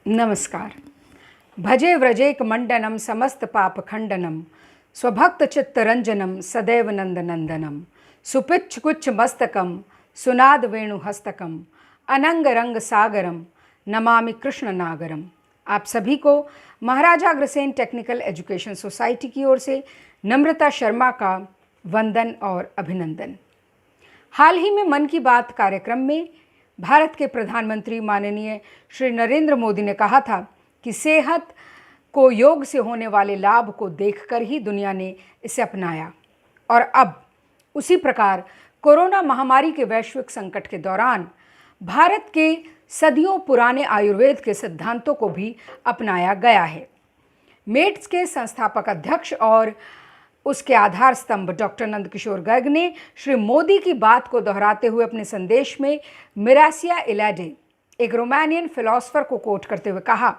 नमस्कार। भजे व्रजेक मंडनम समस्त पाप खंडनम स्वभक्त चित्तरंजनम सदैव नंदनंदनम सुपिच्छ कुच्छ मस्तकम सुनाद वेणु हस्तकम अनंग रंग सागरम नमामि कृष्ण नागरम। आप सभी को Maharaja Agrasen technical education society की ओर से नम्रता शर्मा का वंदन और अभिनंदन। हाल ही में मन की बात कार्यक्रम में भारत के प्रधानमंत्री माननीय श्री नरेंद्र मोदी ने कहा था कि सेहत को योग से होने वाले लाभ को देखकर ही दुनिया ने इसे अपनाया और अब उसी प्रकार कोरोना महामारी के वैश्विक संकट के दौरान भारत के सदियों पुराने आयुर्वेद के सिद्धांतों को भी अपनाया गया है। मेड्स के संस्थापक अध्यक्ष और उसके आधार स्तंभ डॉक्टर नंदकिशोर गर्ग ने श्री मोदी की बात को दोहराते हुए अपने संदेश में मिरासिया इलाडे, एक रोमानियन फिलोसोफर को कोट करते हुए कहा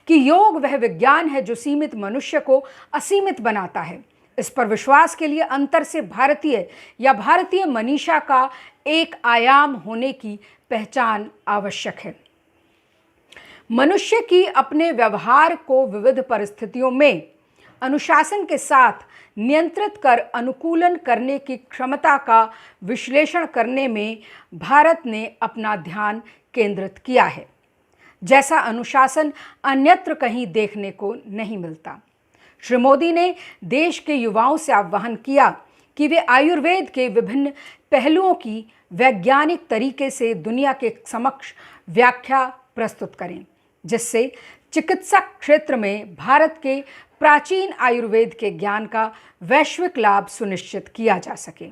कि योग वह विज्ञान है जो सीमित मनुष्य को असीमित बनाता है। इस पर विश्वास के लिए अंतर से भारतीय या भारतीय मनीषा का एक आयाम होने की पहचान आवश्यक है। मनुष्य की अपने व्यवहार को विविध परिस्थितियों में अनुशासन के साथ नियंत्रित कर अनुकूलन करने की क्षमता का विश्लेषण करने में भारत ने अपना ध्यान केंद्रित किया है, जैसा अनुशासन अन्यत्र कहीं देखने को नहीं मिलता। श्री मोदी ने देश के युवाओं से आह्वान किया कि वे आयुर्वेद के विभिन्न पहलुओं की वैज्ञानिक तरीके से दुनिया के समक्ष व्याख्या प्रस्तुत करें, जिससे चिकित्सा क्षेत्र में भारत के प्राचीन आयुर्वेद के ज्ञान का वैश्विक लाभ सुनिश्चित किया जा सके।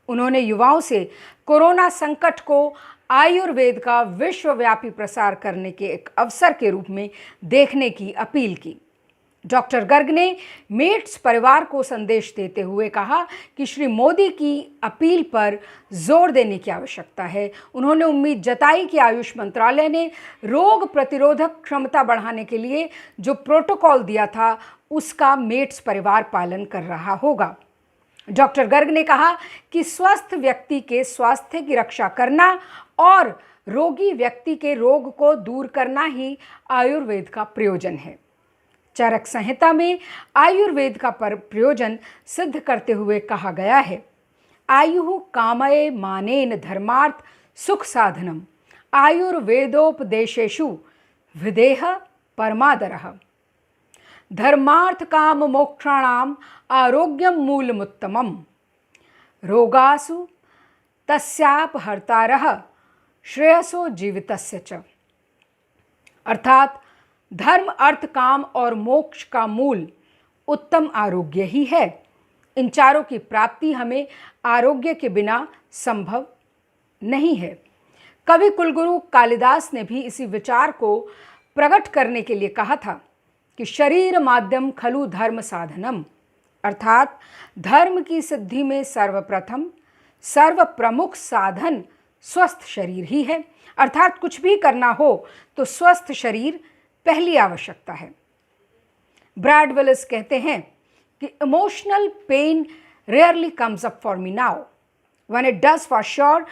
उन्होंने युवाओं से कोरोना संकट को आयुर्वेद का विश्वव्यापी प्रसार करने के एक अवसर के रूप में देखने की अपील की। डॉक्टर गर्ग ने मेड्स परिवार को संदेश देते हुए कहा कि श्री मोदी की अपील पर जोर देने की आवश्यकता है। उन्होंने उम्मीद जताई कि आयुष मंत्रालय ने रोग प्रतिरोधक क्षमता बढ़ाने के लिए जो प्रोटोकॉल दिया था उसका मेड्स परिवार पालन कर रहा होगा। डॉक्टर गर्ग ने कहा कि स्वस्थ व्यक्ति के स्वास्थ्य की रक्षा करना और रोगी व्यक्ति के रोग को दूर करना ही आयुर्वेद का प्रयोजन है। चरक संहिता में आयुर्वेद का प्रयोजन सिद्ध करते हुए कहा गया है, आयु कामये मानेन धर्मार्थ सुख साधनम आयुर्वेदोपदेशेषु विदेह परमादरः धर्मार्थ काम मोक्षाणाम आरोग्यम मूलमुत्तमम रोगासु तस्यापहर्तारः श्रेयसो जीवितस्य च। अर्थात धर्म, अर्थ, काम और मोक्ष का मूल उत्तम आरोग्य ही है। इन चारों की प्राप्ति हमें आरोग्य के बिना संभव नहीं है। कवि कुलगुरु कालिदास ने भी इसी विचार को प्रकट करने के लिए कहा था कि शरीर माध्यम खलु धर्म साधनम, अर्थात धर्म की सिद्धि में सर्वप्रथम सर्व प्रमुख साधन स्वस्थ शरीर ही है। अर्थात कुछ भी करना हो तो स्वस्थ शरीर पहली आवश्यकता है। ब्रैड विलिस कहते हैं कि emotional pain rarely comes up for me now, when it does for sure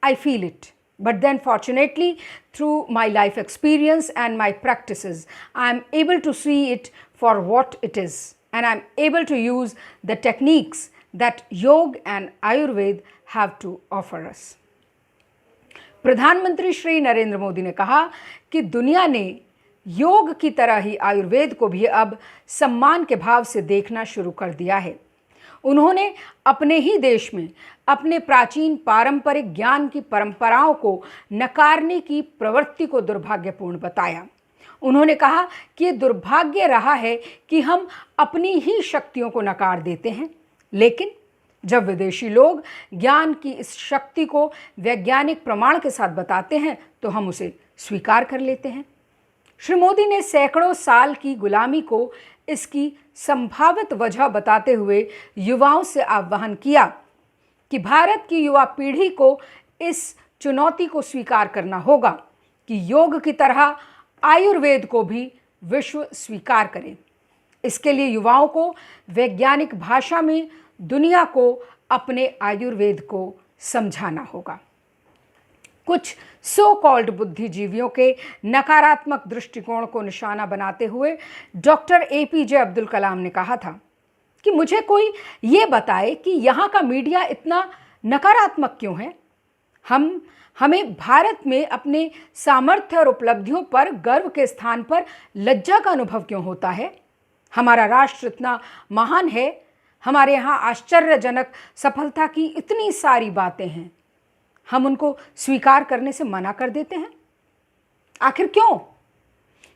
I feel it, but then fortunately through my life experience and my practices I am able to see it for what it is and I am able to use the techniques that yoga and Ayurveda have to offer us. प्रधानमंत्री श्री नरेंद्र मोदी ने कहा कि दुनिया ने योग की तरह ही आयुर्वेद को भी अब सम्मान के भाव से देखना शुरू कर दिया है। उन्होंने अपने ही देश में अपने प्राचीन पारंपरिक ज्ञान की परंपराओं को नकारने की प्रवृत्ति को दुर्भाग्यपूर्ण बताया। उन्होंने कहा कि ये दुर्भाग्य रहा है कि हम अपनी ही शक्तियों को नकार देते हैं, लेकिन जब विदेशी लोग ज्ञान की इस शक्ति को वैज्ञानिक प्रमाण के साथ बताते हैं तो हम उसे स्वीकार कर लेते हैं। श्री मोदी ने सैकड़ों साल की गुलामी को इसकी संभावित वजह बताते हुए युवाओं से आह्वान किया कि भारत की युवा पीढ़ी को इस चुनौती को स्वीकार करना होगा कि योग की तरह आयुर्वेद को भी विश्व स्वीकार करे। इसके लिए युवाओं को वैज्ञानिक भाषा में दुनिया को अपने आयुर्वेद को समझाना होगा। कुछ सो कॉल्ड बुद्धिजीवियों के नकारात्मक दृष्टिकोण को निशाना बनाते हुए डॉक्टर APJ अब्दुल कलाम ने कहा था कि मुझे कोई ये बताए कि यहाँ का मीडिया इतना नकारात्मक क्यों है। हमें भारत में अपने सामर्थ्य और उपलब्धियों पर गर्व के स्थान पर लज्जा का अनुभव क्यों होता है। हमारा राष्ट्र इतना महान है, हमारे यहाँ आश्चर्यजनक सफलता की इतनी सारी बातें हैं, हम उनको स्वीकार करने से मना कर देते हैं। आखिर क्यों?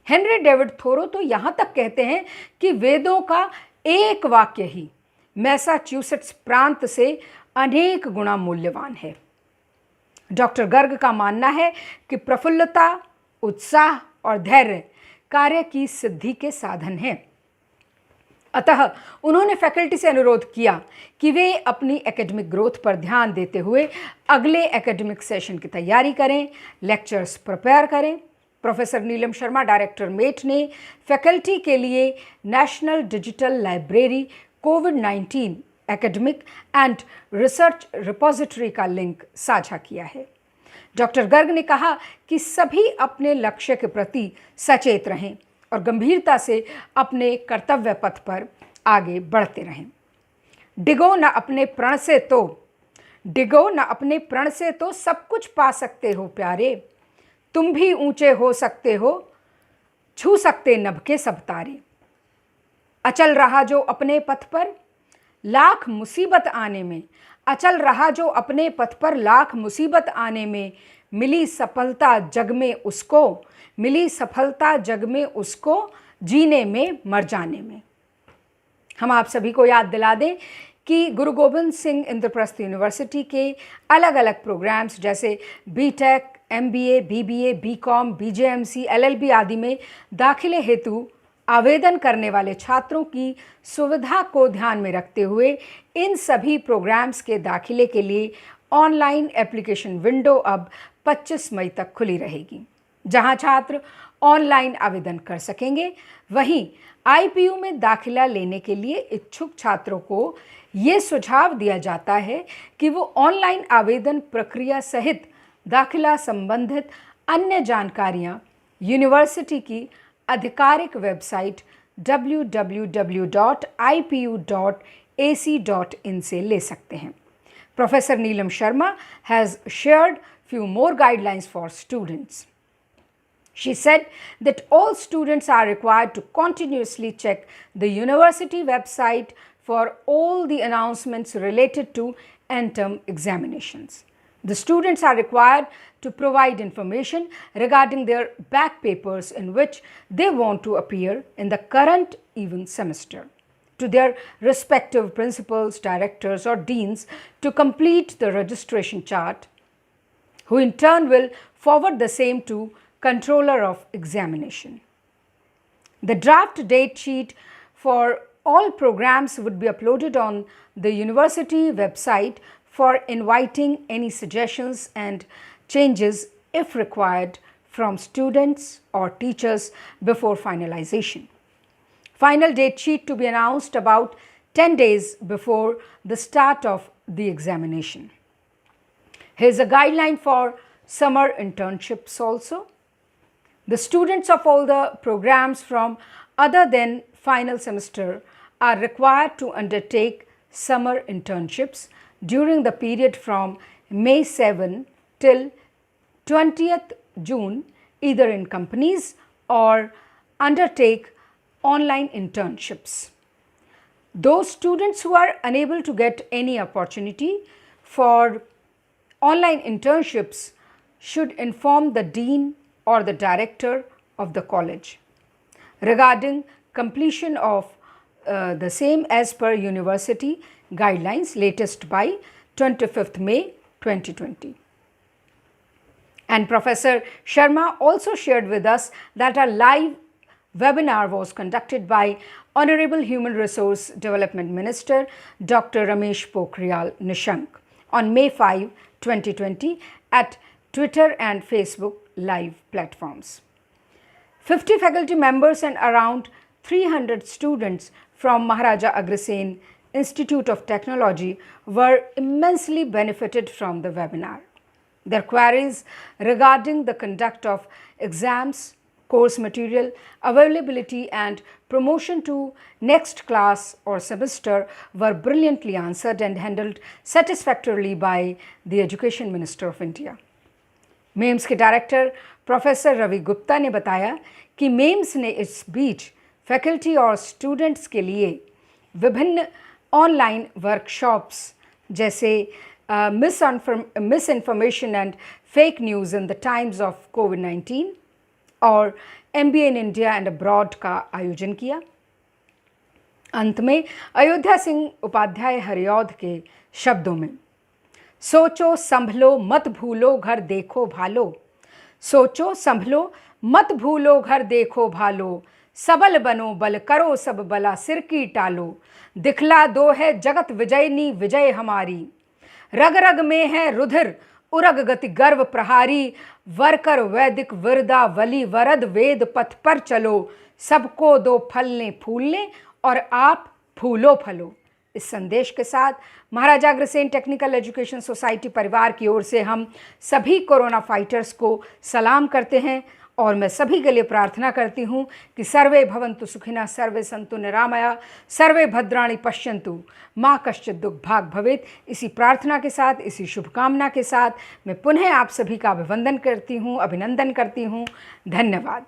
हेनरी डेविड थोरो तो यहाँ तक कहते हैं कि वेदों का एक वाक्य ही मैसाच्यूसेट्स प्रांत से अनेक गुना मूल्यवान है। डॉक्टर गर्ग का मानना है कि प्रफुल्लता, उत्साह और धैर्य कार्य की सिद्धि के साधन हैं। अतः उन्होंने फैकल्टी से अनुरोध किया कि वे अपनी एकेडमिक ग्रोथ पर ध्यान देते हुए अगले एकेडमिक सेशन की तैयारी करें, लेक्चर्स प्रिपेयर करें। Professor Neelam Sharma, director met, ने फैकल्टी के लिए national digital library covid academic and research repository का लिंक साझा किया है। डॉक्टर गर्ग ने कहा कि सभी अपने लक्ष्य के प्रति सचेत रहें और गंभीरता से अपने कर्तव्य पथ पर आगे बढ़ते रहें। डिगो न अपने प्रण से तो सब कुछ पा सकते हो प्यारे, तुम भी ऊंचे हो सकते हो, छू सकते नभ के सब तारे। अचल रहा जो अपने पथ पर लाख मुसीबत आने में मिली सफलता जग में उसको जीने में मर जाने में। हम आप सभी को याद दिला दें कि गुरु गोविंद सिंह इंद्रप्रस्थ यूनिवर्सिटी के अलग अलग प्रोग्राम्स जैसे BTech, MBA, BBA, BCom, BJMC, LLB आदि में दाखिले हेतु आवेदन करने वाले छात्रों की सुविधा को ध्यान में रखते हुए इन सभी प्रोग्राम्स के दाखिले के लिए ऑनलाइन एप्लीकेशन विंडो अब 25 मई तक खुली रहेगी, जहां छात्र ऑनलाइन आवेदन कर सकेंगे। वहीं IPU में दाखिला लेने के लिए इच्छुक छात्रों को ये सुझाव दिया जाता है कि वो ऑनलाइन आवेदन प्रक्रिया सहित दाखिला संबंधित अन्य जानकारियां यूनिवर्सिटी की आधिकारिक वेबसाइट www.ipu.ac.in से ले सकते हैं। Professor Neelam Sharma has shared few more guidelines for students. She said that all students are required to continuously check the university website for all the announcements related to end-term examinations. The students are required to provide information regarding their back papers in which they want to appear in the current even semester to their respective principals, directors or deans to complete the registration chart, who in turn will forward the same to Controller of Examination. The draft date sheet for all programs would be uploaded on the university website for inviting any suggestions and changes if required from students or teachers before finalization. Final date sheet to be announced about 10 days before the start of the examination. Here's a guideline for summer internships also. The students of all the programs from other than final semester are required to undertake summer internships during the period from May 7 till 20th June, either in companies or undertake online internships. Those students who are unable to get any opportunity for online internships should inform the dean or the director of the college regarding completion of the same as per university guidelines latest by 25th May 2020. And Professor Sharma also shared with us that a live webinar was conducted by Honorable Human Resource Development Minister Dr. Ramesh Pokhriyal Nishank on May 5, 2020 at Twitter and Facebook live platforms. 50 faculty members and around 300 students from Maharaja Agrasen Institute of Technology were immensely benefited from the webinar. their queries regarding the conduct of exams, course material, availability and promotion to next class or semester were brilliantly answered and handled satisfactorily by the Education Minister of India. मेम्स के director professor Ravi Gupta ने बताया कि memes ने इस बीच faculty और students के लिए विभिन्न ऑनलाइन वर्कशॉप्स जैसे misinformation and fake news in the times of कोविड-19 और MBA in India and abroad का आयोजन किया। अंत में अयोध्या सिंह उपाध्याय हरिऔध के शब्दों में, सोचो संभलो मत भूलो घर देखो भालो, सोचो संभलो मत भूलो घर देखो भालो, सबल बनो बल करो सब बला सिर की टालो, दिखला दो है जगत विजयनी विजय हमारी, रग रग में है रुधिर उरग गति गर्व प्रहारी, वरकर वैदिक विरदा वली वरद वेद पथ पर चलो, सबको दो फलने फूलने और आप फूलो फलो। इस संदेश के साथ Maharaja Agrasen technical education society परिवार की ओर से हम सभी कोरोना फाइटर्स को सलाम करते हैं और मैं सभी के लिए प्रार्थना करती हूँ कि सर्वे भवन्तु सुखिनः, सर्वे सन्तु निरामया, सर्वे भद्राणि पश्यन्तु, माँ कश्चित् दुःख भाग् भवेत्। इसी प्रार्थना के साथ, इसी शुभकामना के साथ मैं पुनः आप सभी का अभिनंदन करती हूँ। धन्यवाद।